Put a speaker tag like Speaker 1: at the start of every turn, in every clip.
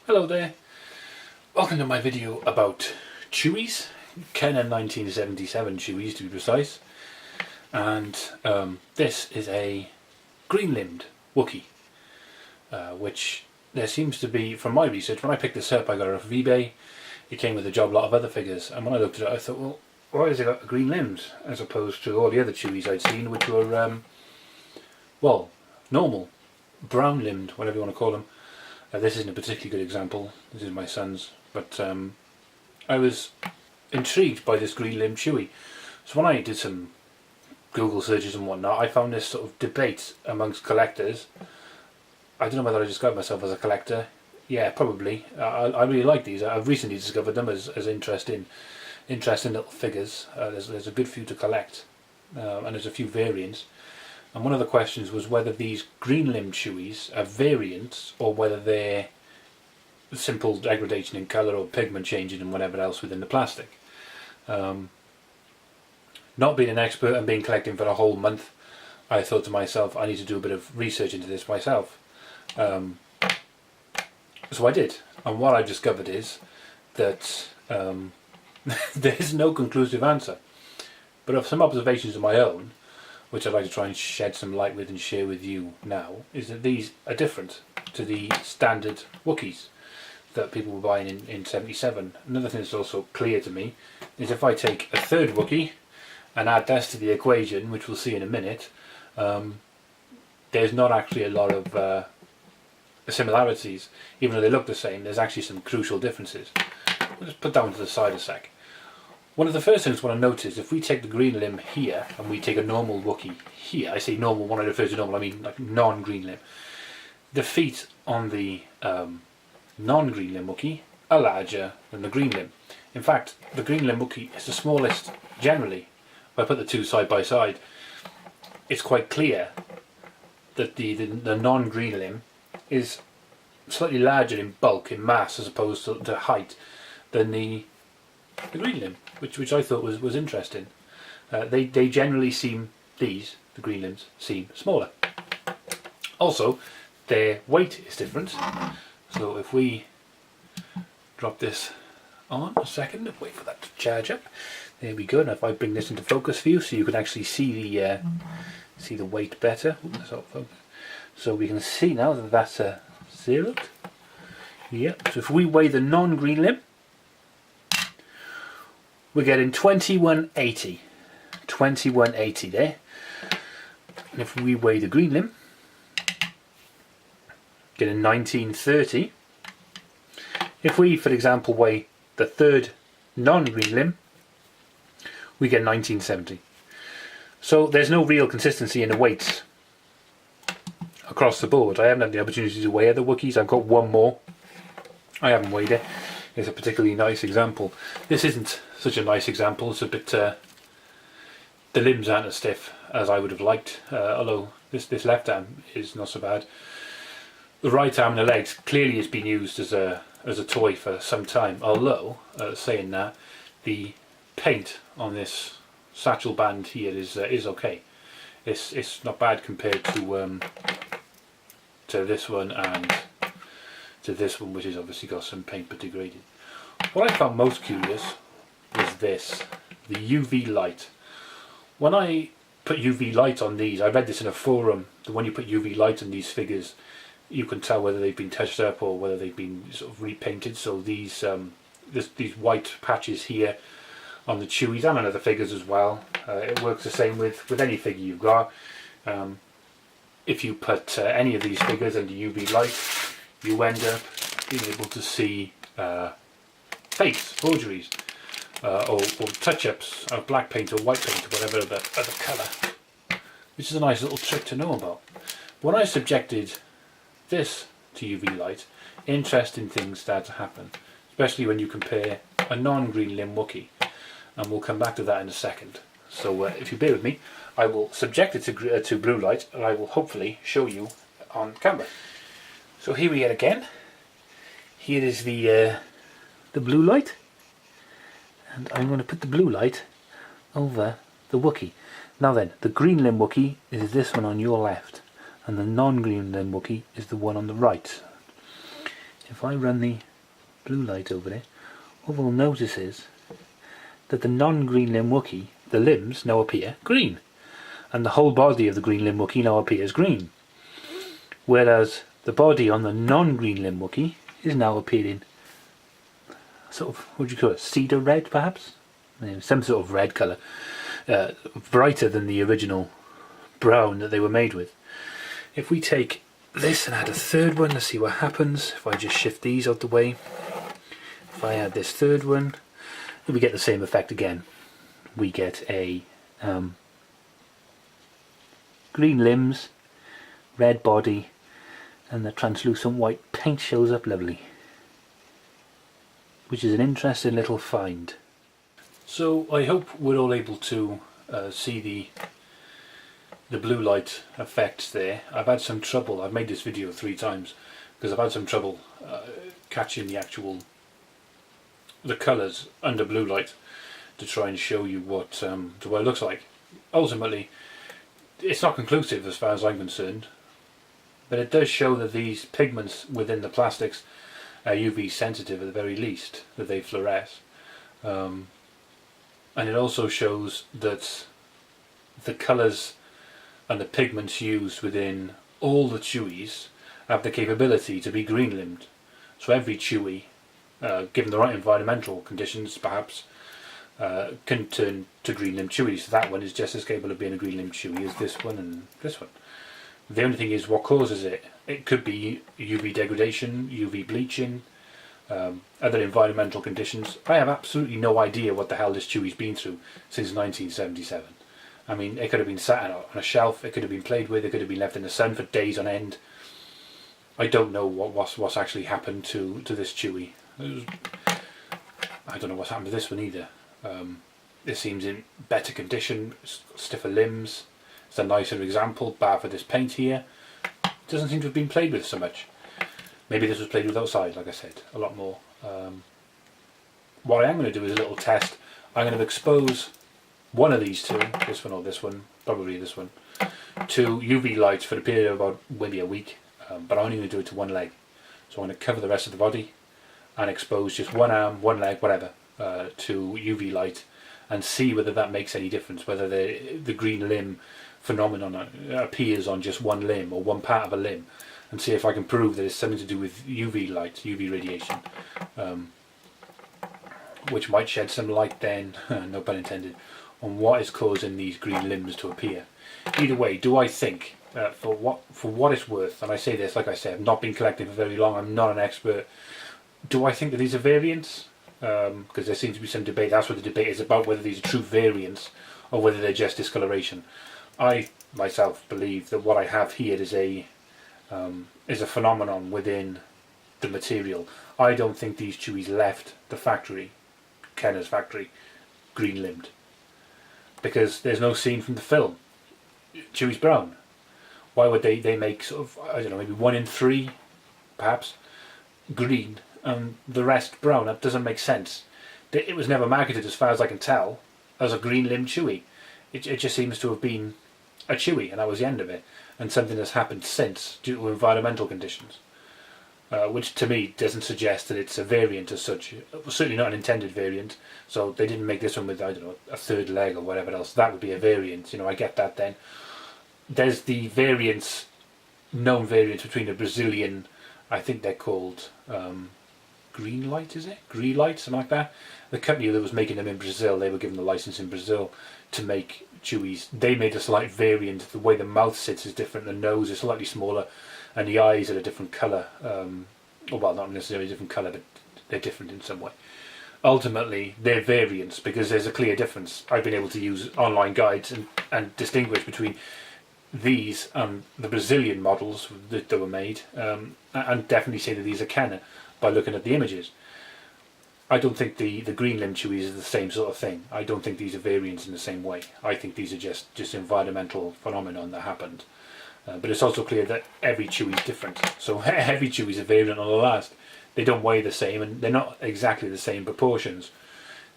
Speaker 1: Hello there, welcome to my video about Chewies, Canon 1977 Chewies to be precise, and this is a green-limbed Wookiee, which there seems to be, from my research, when I picked this up I got it off of eBay. It came with a job lot of other figures, and when I looked at it I thought, well, why has it got green limbs as opposed to all the other Chewies I'd seen, which were, well, normal, brown-limbed, whatever you want to call them. This isn't a particularly good example, this is my son's, but I was intrigued by this green-limbed Chewie. So when I did some Google searches and whatnot, I found this sort of debate amongst collectors. I don't know whether I discovered myself as a collector. Yeah, probably. I really like these. I've recently discovered them as interesting little figures. There's a good few to collect, and there's a few variants. And one of the questions was whether these green-limbed Chewies are variants or whether they're simple degradation in colour or pigment changing and whatever else within the plastic. Not being an expert and being collecting for a whole month, I thought to myself, I need to do a bit of research into this myself. So I did, and what I've discovered is that there's no conclusive answer. But of some observations of my own, which I'd like to try and shed some light with and share with you now, is that these are different to the standard Wookiees that people were buying in 77. Another thing that's also clear to me is if I take a third Wookiee and add this to the equation, which we'll see in a minute, there's not actually a lot of similarities. Even though they look the same, there's actually some crucial differences. We'll just put that one to the side a sec. One of the first things I want to notice, if we take the green limb here and we take a normal Wookiee here, I say normal, when I refer to normal I mean like non-green limb, the feet on the non-green limb Wookiee are larger than the green limb. In fact, the green limb Wookiee is the smallest generally. If I put the two side by side, it's quite clear that the non-green limb is slightly larger in bulk, in mass, as opposed to height than the green limb, which I thought was interesting. They generally seem, the green limbs, seem smaller. Also, their weight is different. So if we drop this on a second, wait for that to charge up. There we go. Now if I bring this into focus for you, so you can actually see the weight better. So we can see now that that's zeroed. Yep. So if we weigh the non-green limb, we're getting 2180. 2180 there. And if we weigh the green limb, getting 1930. If we, for example, weigh the third non-green limb, we get 1970. So there's no real consistency in the weights across the board. I haven't had the opportunity to weigh other Wookiees. I've got one more. I haven't weighed it. It's a particularly nice example. This isn't such a nice example. It's a bit, the limbs aren't as stiff as I would have liked, although this left arm is not so bad. The right arm and the legs clearly has been used as a toy for some time, although, saying that, the paint on this satchel band here is okay. It's not bad compared to this one and to this one, which has obviously got some paint but degraded. What I found most curious was this, the UV light. When I put UV light on these, I read this in a forum, that when you put UV light on these figures, you can tell whether they've been touched up or whether they've been sort of repainted. So these white patches here on the Chewies and on other figures as well, it works the same with any figure you've got. If you put any of these figures under UV light, you end up being able to see fakes, forgeries, or touch-ups of black paint or white paint or whatever other colour, which is a nice little trick to know about. When I subjected this to UV light, interesting things start to happen, especially when you compare a non-green limb Wookiee, and we'll come back to that in a second. So if you bear with me, I will subject it to blue light, and I will hopefully show you on camera. So here we are again. Here is the blue light, and I'm going to put the blue light over the Wookiee. Now then, the green limb Wookiee is this one on your left, and the non-green limb Wookiee is the one on the right. if I run the blue light over there, what we'll notice is that the non-green limb Wookiee, the limbs now appear green, and the whole body of the green limb Wookiee now appears green, whereas the body on the non-green limb Wookiee is now appearing sort of, what do you call it, cedar red perhaps? Some sort of red colour, brighter than the original brown that they were made with. If we take this and add a third one, let's see what happens. If I just shift these out the way, if I add this third one, we get the same effect again. We get a green limbs, red body, and the translucent white paint shows up lovely, which is an interesting little find. So I hope we're all able to see the blue light effects there. I've had some trouble, I've made this video 3 times because I've had some trouble catching the colours under blue light to try and show you what it looks like. Ultimately, it's not conclusive as far as I'm concerned, but it does show that these pigments within the plastics are UV sensitive at the very least, that they fluoresce. And it also shows that the colours and the pigments used within all the Chewies have the capability to be green limbed. So every Chewie, given the right environmental conditions perhaps, can turn to green limbed Chewies. So that one is just as capable of being a green limbed Chewie as this one and this one. The only thing is what causes it. It could be UV degradation, UV bleaching, other environmental conditions. I have absolutely no idea what the hell this Chewie's been through since 1977. I mean, it could have been sat on a shelf, it could have been played with, it could have been left in the sun for days on end. I don't know what's actually happened to this Chewie. I don't know what's happened to this one either. It seems in better condition, stiffer limbs. It's a nicer example, bar for this paint here. It doesn't seem to have been played with so much. Maybe this was played with outside, like I said, a lot more. What I am going to do is a little test. I'm going to expose one of these two, this one or this one, probably this one, to UV lights for a period of about maybe a week, but I'm only going to do it to one leg. So I'm going to cover the rest of the body and expose just one arm, one leg, whatever, to UV light and see whether that makes any difference, whether the green limb phenomenon appears on just one limb or one part of a limb, and see if I can prove that it's something to do with UV light, UV radiation, which might shed some light then, no pun intended, on what is causing these green limbs to appear. Either way, do I think, for what it's worth, and I say this, like I said, I've not been collecting for very long, I'm not an expert, do I think that these are variants? Because there seems to be some debate, that's what the debate is about, whether these are true variants or whether they're just discoloration. I myself believe that what I have here is a phenomenon within the material. I don't think these Chewies left the factory, Kenner's factory, green limbed, because there's no scene from the film. Chewie's brown. Why would they make sort of, I don't know, maybe 1 in 3 perhaps green and the rest brown? That doesn't make sense. It was never marketed, as far as I can tell, as a green limbed Chewie. It just seems to have been a Chewie, and that was the end of it. And something has happened since due to environmental conditions, which to me doesn't suggest that it's a variant as such. It was certainly not an intended variant, so they didn't make this one with, I don't know, a third leg or whatever else. That would be a variant, you know, I get that then. There's the variants, known variants between the Brazilian, I think they're called Green Light, is it? Green Light, something like that. The company that was making them in Brazil, they were given the license in Brazil to make Chewies. They made a slight variant. The way the mouth sits is different, the nose is slightly smaller, and the eyes are a different colour. Well, not necessarily a different colour, but they're different in some way. Ultimately, they're variants because there's a clear difference. I've been able to use online guides and distinguish between these and the Brazilian models that were made, and definitely say that these are Kenner by looking at the images. I don't think the green limb Chewies is the same sort of thing. I don't think these are variants in the same way. I think these are just environmental phenomenon that happened. But it's also clear that every Chewie is different. So every Chewie is a variant on the last. They don't weigh the same, and they're not exactly the same proportions.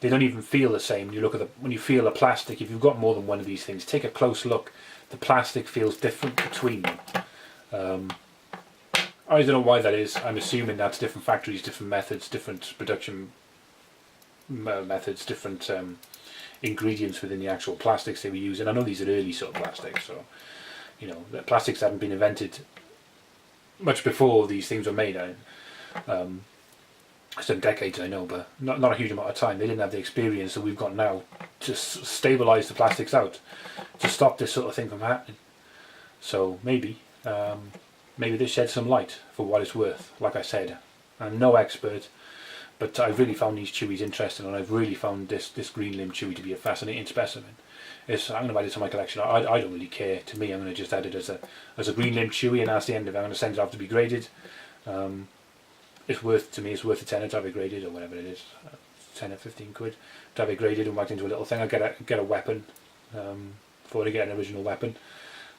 Speaker 1: They don't even feel the same. You look at when you feel a plastic, if you've got more than one of these things, take a close look. The plastic feels different between them. I don't know why that is. I'm assuming that's different factories, different methods, different production methods, different ingredients within the actual plastics they were using. I know these are early sort of plastics, so you know, the plastics hadn't been invented much before these things were made. Some decades, I know, but not a huge amount of time. They didn't have the experience that we've got now to stabilise the plastics out, to stop this sort of thing from happening. So maybe this sheds some light for what it's worth. Like I said, I'm no expert, but I've really found these chewies interesting, and I've really found this green limb chewie to be a fascinating specimen. I'm going to add it to my collection. I don't really care. To me, I'm going to just add it as a green limb chewie, and that's the end of it. I'm going to send it off to be graded. It's worth a tenner to have it graded, or whatever it is, 10 or 15 quid to have it graded and whacked into a little thing. I'll get a weapon, before I get an original weapon.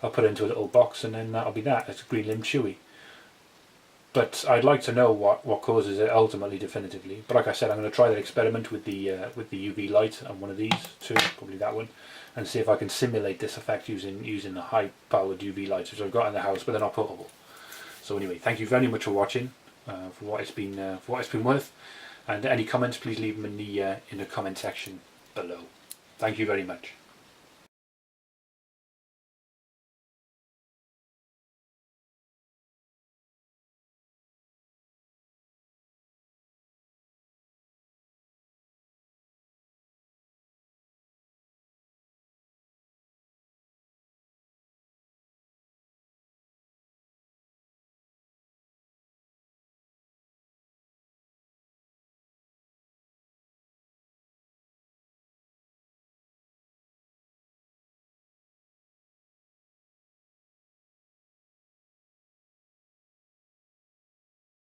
Speaker 1: I'll put it into a little box, and then that'll be that. It's a green limb chewie. But I'd like to know what causes it ultimately, definitively. But like I said, I'm going to try that experiment with the UV light on one of these two, probably that one, and see if I can simulate this effect using the high-powered UV lights which I've got in the house, but they're not portable. So anyway, thank you very much for watching. For what it's been worth, and any comments, please leave them in the comment section below. Thank you very much.